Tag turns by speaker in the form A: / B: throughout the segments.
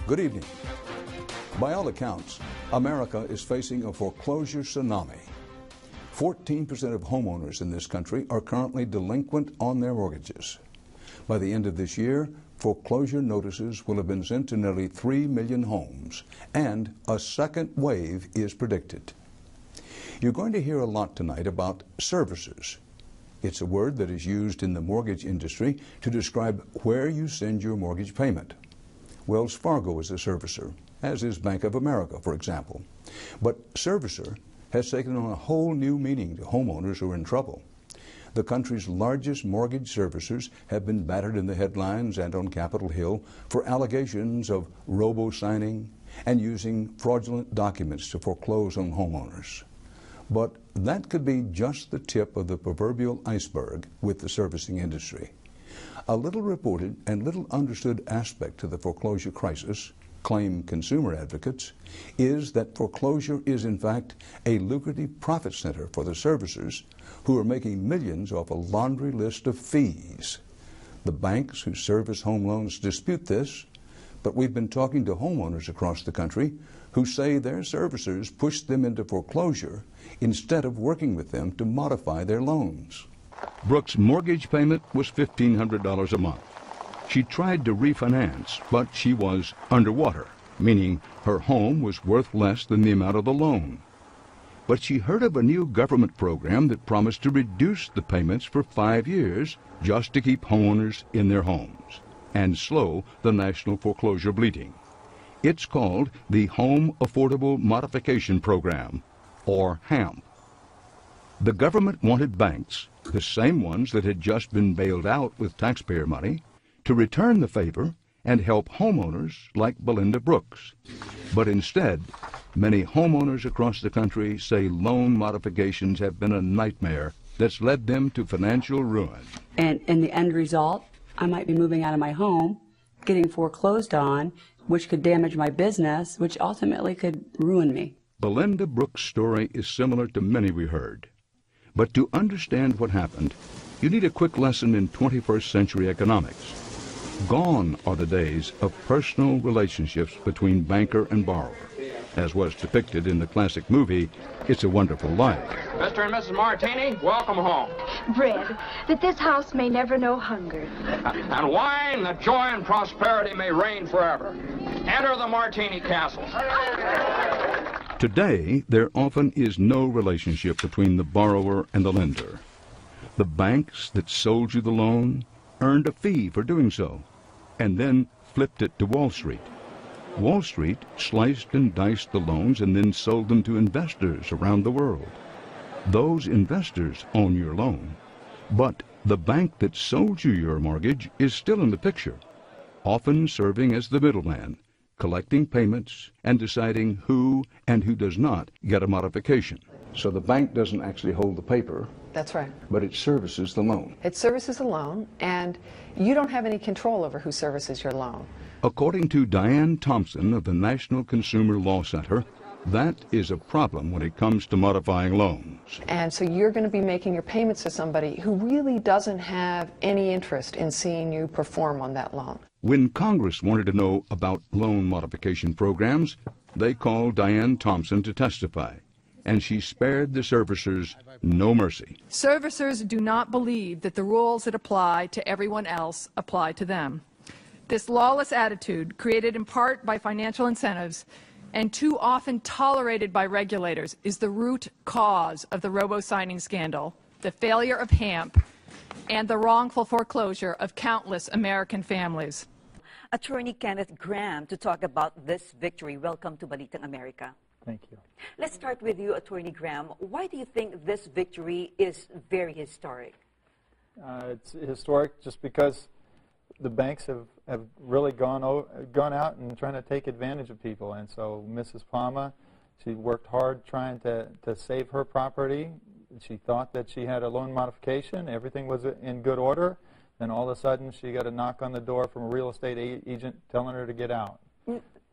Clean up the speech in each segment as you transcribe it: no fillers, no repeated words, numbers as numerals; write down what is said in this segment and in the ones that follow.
A: Good evening. By all accounts, America is facing a foreclosure tsunami. 14% of homeowners in this country are currently delinquent on their mortgages. By the end of this year, foreclosure notices will have been sent to nearly 3 million homes, and a second wave is predicted. You're going to hear a lot tonight about servicers. It's a word that is used in the mortgage industry to describe where you send your mortgage payment. Wells Fargo is a servicer, as is Bank of America, for example. But servicer has taken on a whole new meaning to homeowners who are in trouble. The country's largest mortgage servicers have been battered in the headlines and on Capitol Hill for allegations of robo-signing and using fraudulent documents to foreclose on homeowners. But that could be just the tip of the proverbial iceberg with the servicing industry. A little reported and little understood aspect to the foreclosure crisis, claim consumer advocates, is that foreclosure is in fact a lucrative profit center for the servicers who are making millions off a laundry list of fees. The banks who service home loans dispute this, but we've been talking to homeowners across the country who say their servicers pushed them into foreclosure instead of working with them to modify their loans.
B: Brooke's mortgage payment was $1,500 a month. She tried to refinance, but she was underwater, meaning her home was worth less than the amount of the loan. But she heard of a new government program that promised to reduce the payments for 5 years just to keep homeowners in their homes and slow the national foreclosure bleeding. It's called the Home Affordable Modification Program, or HAMP. The government wanted banks, the same ones that had just been bailed out with taxpayer money, to return the favor and help homeowners like Belinda Brooks. But instead, many homeowners across the country say loan modifications have been a nightmare that's led them to financial ruin.
C: And in the end result, I might be moving out of my home, getting foreclosed on, which could damage my business, which ultimately could ruin me.
B: Belinda Brooks' story is similar to many we heard. But to understand what happened, you need a quick lesson in 21st century economics. Gone are the days of personal relationships between banker and borrower, as was depicted in the classic movie, It's a Wonderful Life.
D: Mr. and Mrs. Martini, welcome home.
E: Bread, that this house may never know hunger.
D: And wine, that joy and prosperity may reign forever. Enter the Martini Castle.
B: Today, there often is no relationship between the borrower and the lender. The banks that sold you the loan earned a fee for doing so, and then flipped it to Wall Street. Wall Street sliced and diced the loans and then sold them to investors around the world. Those investors own your loan, but the bank that sold you your mortgage is still in the picture, often serving as the middleman, collecting payments and deciding who and who does not get a modification.
A: So the bank doesn't actually hold the paper.
F: That's right.
A: But it services the loan.
F: It services a loan, and you don't have any control over who services your loan.
B: According to Diane Thompson of the National Consumer Law Center, that is a problem when it comes to modifying loans.
F: And so you're going to be making your payments to somebody who really doesn't have any interest in seeing you perform on that loan.
B: When Congress wanted to know about loan modification programs, they called Diane Thompson to testify, and she spared the servicers no mercy.
G: Servicers do not believe that the rules that apply to everyone else apply to them. This lawless attitude, created in part by financial incentives and too often tolerated by regulators, is the root cause of the robo-signing scandal, the failure of HAMP, and the wrongful foreclosure of countless American families.
H: Attorney Kenneth Graham to talk about this victory. Welcome to Balitang America.
I: Thank you.
H: Let's start with you, Attorney Graham. Why do you think this victory is very historic?
I: It's historic just because the banks have really gone out and trying to take advantage of people. And so Mrs. Palma, she worked hard trying to save her property. She thought that she had a loan modification. Everything was in good order. Then all of a sudden, she got a knock on the door from a real estate agent telling her to get out.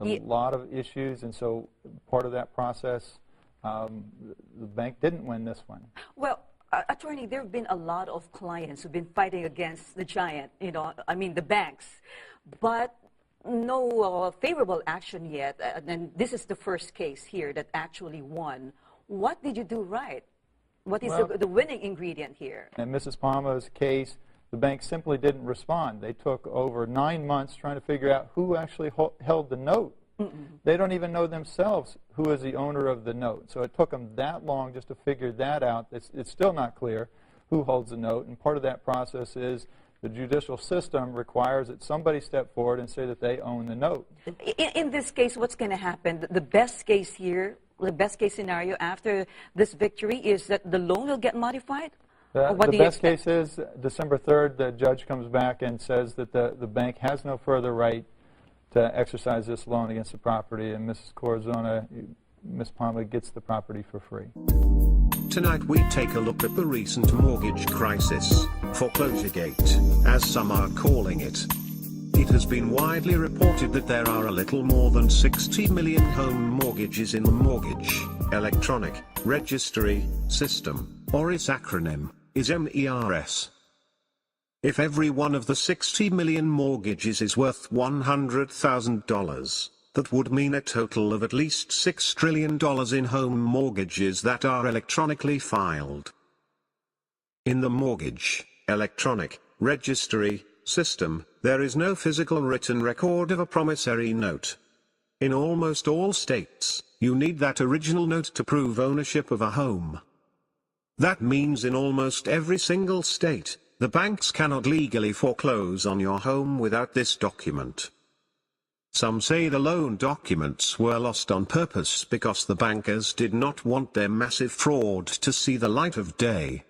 I: A lot of issues, and so part of that process, the bank didn't win this one.
H: Well, Attorney, there have been a lot of clients who've been fighting against the giant, the banks. But no favorable action yet, and this is the first case here that actually won. What did you do right? What is the winning ingredient here?
I: In Mrs. Palma's case, the bank simply didn't respond. They took over 9 months trying to figure out who actually held the note. They don't even know themselves who is the owner of the note. So it took them that long just to figure that out. It's still not clear who holds the note, and part of that process is the judicial system requires that somebody step forward and say that they own the note.
H: In this case, what's going to happen? The best case here, the best case scenario after this victory is that the loan will get modified?
I: The best case is December 3rd, the judge comes back and says that the bank has no further right to exercise this loan against the property, and Mrs. Corazona, Ms. Palma, gets the property for free.
J: Tonight we take a look at the recent mortgage crisis, Forclosuregate, as some are calling it. It has been widely reported that there are a little more than 60 million home mortgages in the Mortgage Electronic Registry System, or its acronym is MERS. If every one of the 60 million mortgages is worth $100,000, that would mean a total of at least $6 trillion in home mortgages that are electronically filed. In the Mortgage Electronic Registry System, there is no physical written record of a promissory note. In almost all states, you need that original note to prove ownership of a home. That means in almost every single state, the banks cannot legally foreclose on your home without this document. Some say the loan documents were lost on purpose because the bankers did not want their massive fraud to see the light of day.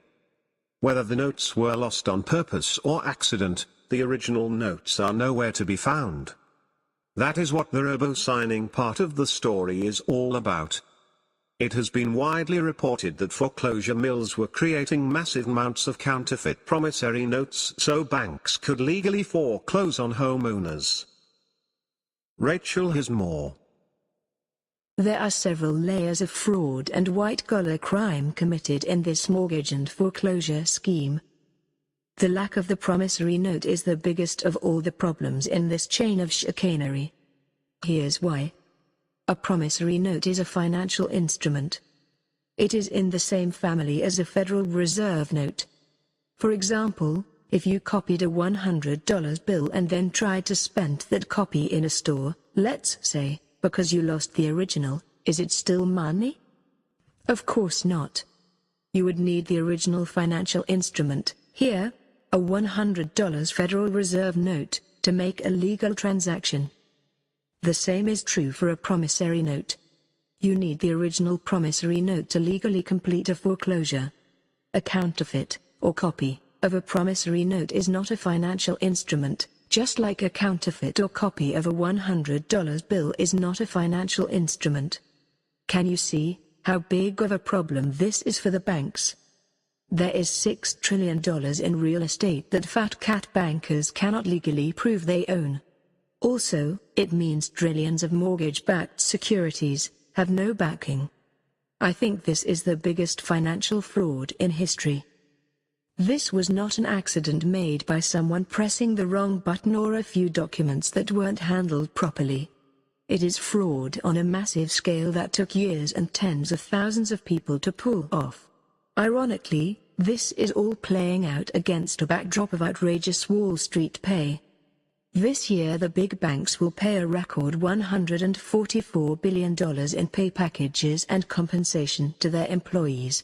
J: Whether the notes were lost on purpose or accident, the original notes are nowhere to be found. That is what the robo-signing part of the story is all about. It has been widely reported that foreclosure mills were creating massive amounts of counterfeit promissory notes so banks could legally foreclose on homeowners. Rachel has more.
K: There are several layers of fraud and white-collar crime committed in this mortgage and foreclosure scheme. The lack of the promissory note is the biggest of all the problems in this chain of chicanery. Here's why. A promissory note is a financial instrument. It is in the same family as a Federal Reserve note. For example, if you copied a $100 bill and then tried to spend that copy in a store, let's say, because you lost the original, is it still money? Of course not. You would need the original financial instrument, here, a $100 Federal Reserve note, to make a legal transaction. The same is true for a promissory note. You need the original promissory note to legally complete a foreclosure. A counterfeit, or copy, of a promissory note is not a financial instrument, just like a counterfeit or copy of a $100 bill is not a financial instrument. Can you see how big of a problem this is for the banks? There is $6 trillion in real estate that fat cat bankers cannot legally prove they own. Also, it means trillions of mortgage-backed securities have no backing. I think this is the biggest financial fraud in history. This was not an accident made by someone pressing the wrong button or a few documents that weren't handled properly. It is fraud on a massive scale that took years and tens of thousands of people to pull off. Ironically, this is all playing out against a backdrop of outrageous Wall Street pay. This year the big banks will pay a record $144 billion in pay packages and compensation to their employees.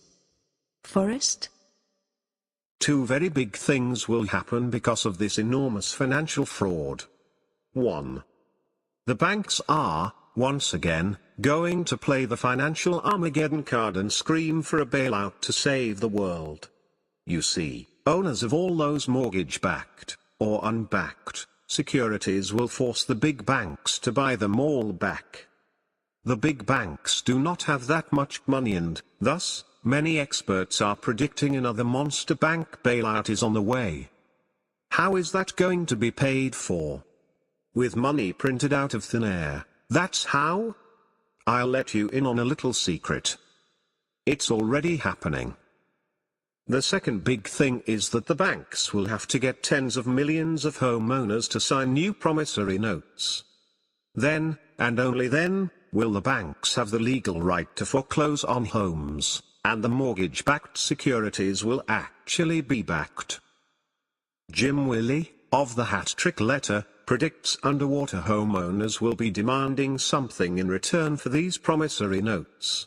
K: Forrest?
J: Two very big things will happen because of this enormous financial fraud. 1. The banks are, once again, going to play the financial Armageddon card and scream for a bailout to save the world. You see, owners of all those mortgage-backed, or unbacked, securities will force the big banks to buy them all back. The big banks do not have that much money and, thus, many experts are predicting another monster bank bailout is on the way. How is that going to be paid for? With money printed out of thin air, that's how? I'll let you in on a little secret. It's already happening. The second big thing is that the banks will have to get tens of millions of homeowners to sign new promissory notes. Then, and only then, will the banks have the legal right to foreclose on homes, and the mortgage-backed securities will actually be backed. Jim Willie, of the Hat Trick Letter, predicts underwater homeowners will be demanding something in return for these promissory notes.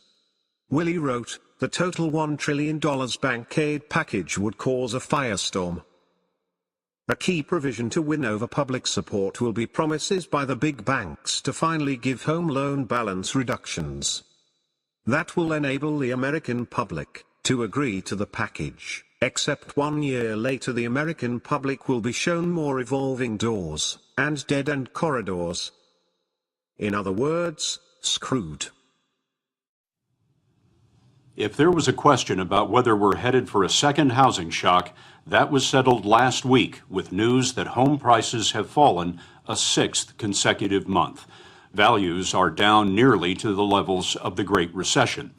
J: Willie wrote, the total $1 trillion bank aid package would cause a firestorm. A key provision to win over public support will be promises by the big banks to finally give home loan balance reductions. That will enable the American public to agree to the package, except 1 year later the American public will be shown more revolving doors and dead-end corridors. In other words, screwed.
L: If there was a question about whether we're headed for a second housing shock, that was settled last week with news that home prices have fallen a 6th consecutive month. Values are down nearly to the levels of the Great Recession.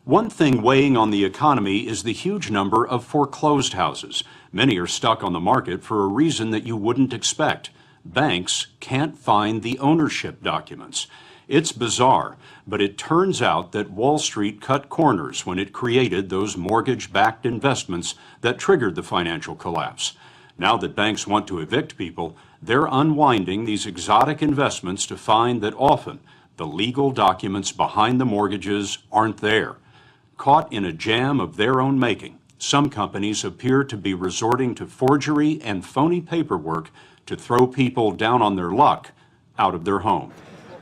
L: One thing weighing on the economy is the huge number of foreclosed houses. Many are stuck on the market for a reason that you wouldn't expect. Banks can't find the ownership documents. It's bizarre, but it turns out that Wall Street cut corners when it created those mortgage-backed investments that triggered the financial collapse. Now that banks want to evict people, they're unwinding these exotic investments to find that often the legal documents behind the mortgages aren't there. Caught in a jam of their own making, some companies appear to be resorting to forgery and phony paperwork to throw people down on their luck out of their home.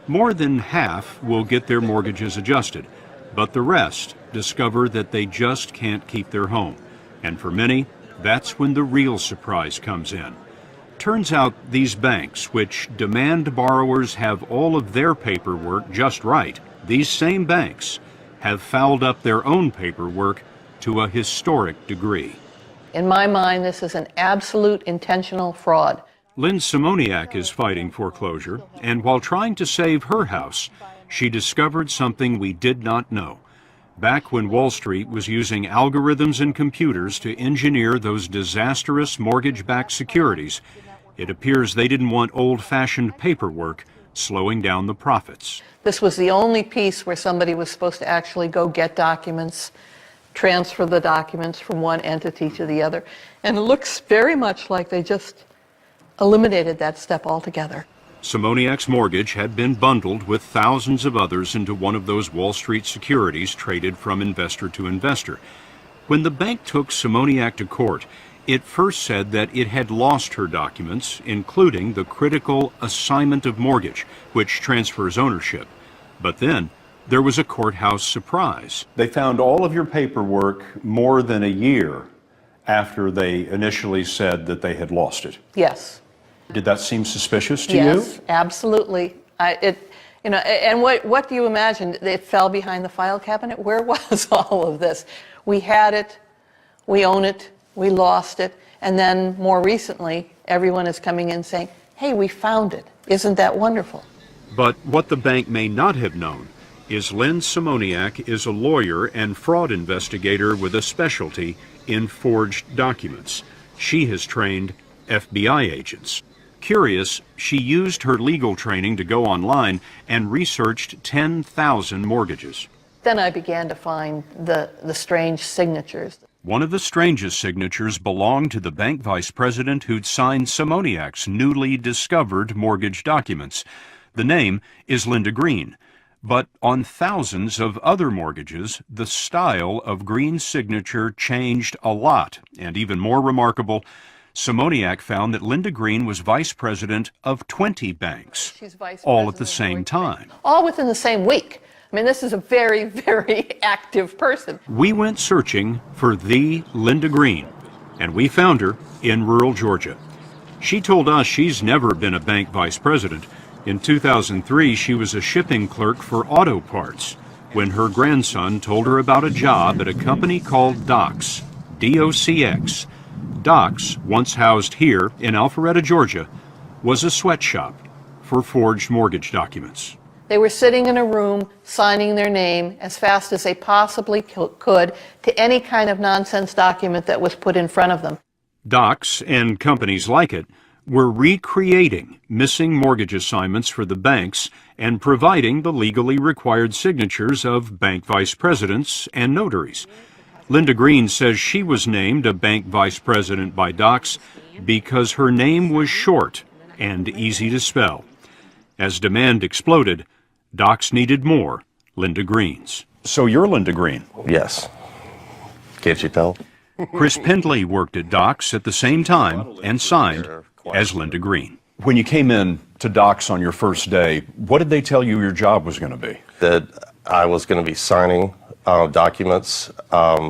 L: More than half will get their mortgages adjusted, but the rest discover that they just can't keep their home. And for many, that's when the real surprise comes in. Turns out these banks, which demand borrowers have all of their paperwork just right, these same banks have fouled up their own paperwork to a historic degree.
F: In my mind, this is an absolute intentional fraud.
B: Lynn Simoniak is fighting foreclosure, and while trying to save her house, she discovered something we did not know. Back when Wall Street was using algorithms and computers to engineer those disastrous mortgage-backed securities, it appears they didn't want old-fashioned paperwork slowing down the profits.
F: This was the only piece where somebody was supposed to actually go get documents, transfer the documents from one entity to the other, and it looks very much like they just eliminated that step altogether.
B: Simoniak's mortgage had been bundled with thousands of others into one of those Wall Street securities traded from investor to investor. When the bank took Simoniak to court, it first said that it had lost her documents, including the critical assignment of mortgage, which transfers ownership. But then there was a courthouse surprise.
L: They found all of your paperwork more than a year after they initially said that they had lost it.
F: Yes.
L: Did that seem suspicious to you?
F: Yes, absolutely. And what do you imagine? It fell behind the file cabinet? Where was all of this? We had it, we own it, we lost it, and then more recently, everyone is coming in saying, hey, we found it. Isn't that wonderful?
B: But what the bank may not have known is Lynn Simoniak is a lawyer and fraud investigator with a specialty in forged documents. She has trained FBI agents. Curious, she used her legal training to go online and researched 10,000 mortgages.
F: Then I began to find the strange signatures.
B: One of the strangest signatures belonged to the bank vice president who'd signed Simoniak's newly discovered mortgage documents. The name is Linda Green. But on thousands of other mortgages, the style of Green's signature changed a lot. And even more remarkable, Simoniak found that Linda Green was vice president of 20 banks, all at the same time.
F: All within the same week. I mean, this is a very, very active person.
B: We went searching for the Linda Green, and we found her in rural Georgia. She told us she's never been a bank vice president. In 2003, she was a shipping clerk for auto parts when her grandson told her about a job at a company called Docs, D-O-C-X. Docs, once housed here in Alpharetta, Georgia, was a sweatshop for forged mortgage documents.
F: They were sitting in a room signing their name as fast as they possibly could to any kind of nonsense document that was put in front of them.
L: Docs and companies like it were recreating missing mortgage assignments for the banks and providing the legally required signatures of bank vice presidents and notaries. Linda Green says she was named a bank vice president by Docs because her name was short and easy to spell. As demand exploded, Docs needed more Linda Greens. So you're Linda Green?
M: Yes. Can't you tell?
L: Chris Pendley worked at Docs at the same time and signed as Linda Green. When you came in to Docs on your first day, what did they tell you your job was going to be?
M: That I was going to be signing documents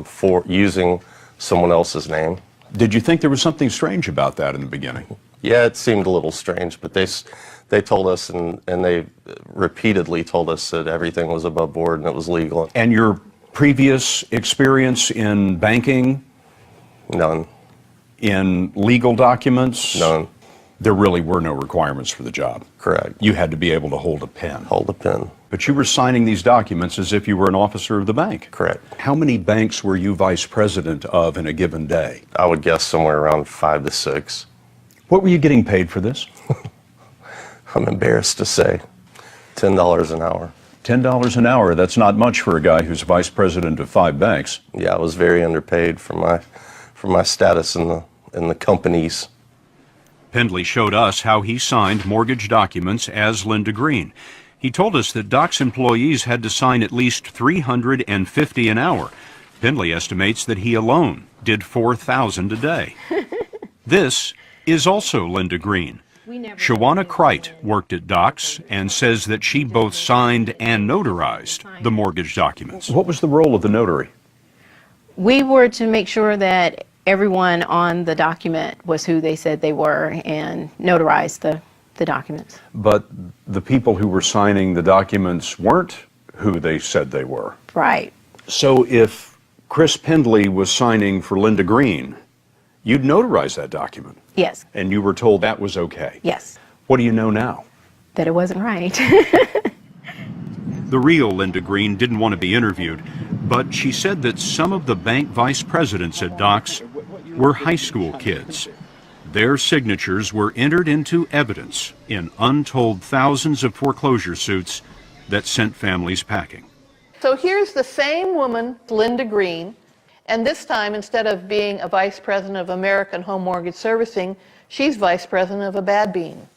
M: for using someone else's name.
L: Did you think there was something strange about that in the beginning?
M: Yeah, it seemed a little strange, but they told us, and they repeatedly told us that everything was above board and it was legal.
L: And your previous experience in banking?
M: None.
L: In legal documents?
M: None.
L: There really were no requirements for the job?
M: Correct.
L: You had to be able to hold a pen?
M: Hold a pen.
L: But you were signing these documents as if you were an officer of the bank?
M: Correct.
L: How many banks were you vice president of in a given day?
M: I would guess somewhere around 5 to 6.
L: What were you getting paid for this?
M: I'm embarrassed to say. $10 an hour.
L: $10 an hour, that's not much for a guy who's vice president of 5 banks.
M: Yeah, I was very underpaid for my status in the companies.
L: Pendley showed us how he signed mortgage documents as Linda Green. He told us that Docs employees had to sign at least $350 an hour. Pendley estimates that he alone did 4,000 a day. This is also Linda Green. Shawana Kreit worked at Docs and says that she both signed and notarized the mortgage documents. What was the role of the notary?
N: We were to make sure that everyone on the document was who they said they were and notarized the documents.
L: But the people who were signing the documents weren't who they said they were.
N: Right.
L: So if Chris Pendley was signing for Linda Green, you'd notarize that document?
N: Yes.
L: And you were told that was okay?
N: Yes.
L: What do you know now?
N: That it wasn't right.
L: The real Linda Green didn't want to be interviewed, but she said that some of the bank vice presidents at Docs were high school kids. Their signatures were entered into evidence in untold thousands of foreclosure suits that sent families packing.
F: So here's the same woman, Linda Green, and this time, instead of being a vice president of American Home Mortgage Servicing, she's vice president of a bad bean.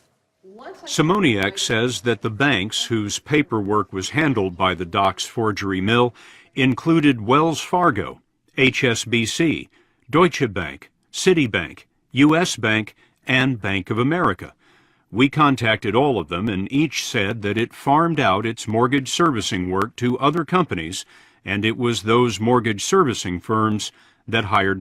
L: Simoniak says that the banks whose paperwork was handled by the Docs forgery mill included Wells Fargo, HSBC, Deutsche Bank, Citibank, U.S. Bank, and Bank of America. We contacted all of them, and each said that it farmed out its mortgage servicing work to other companies, and it was those mortgage servicing firms that hired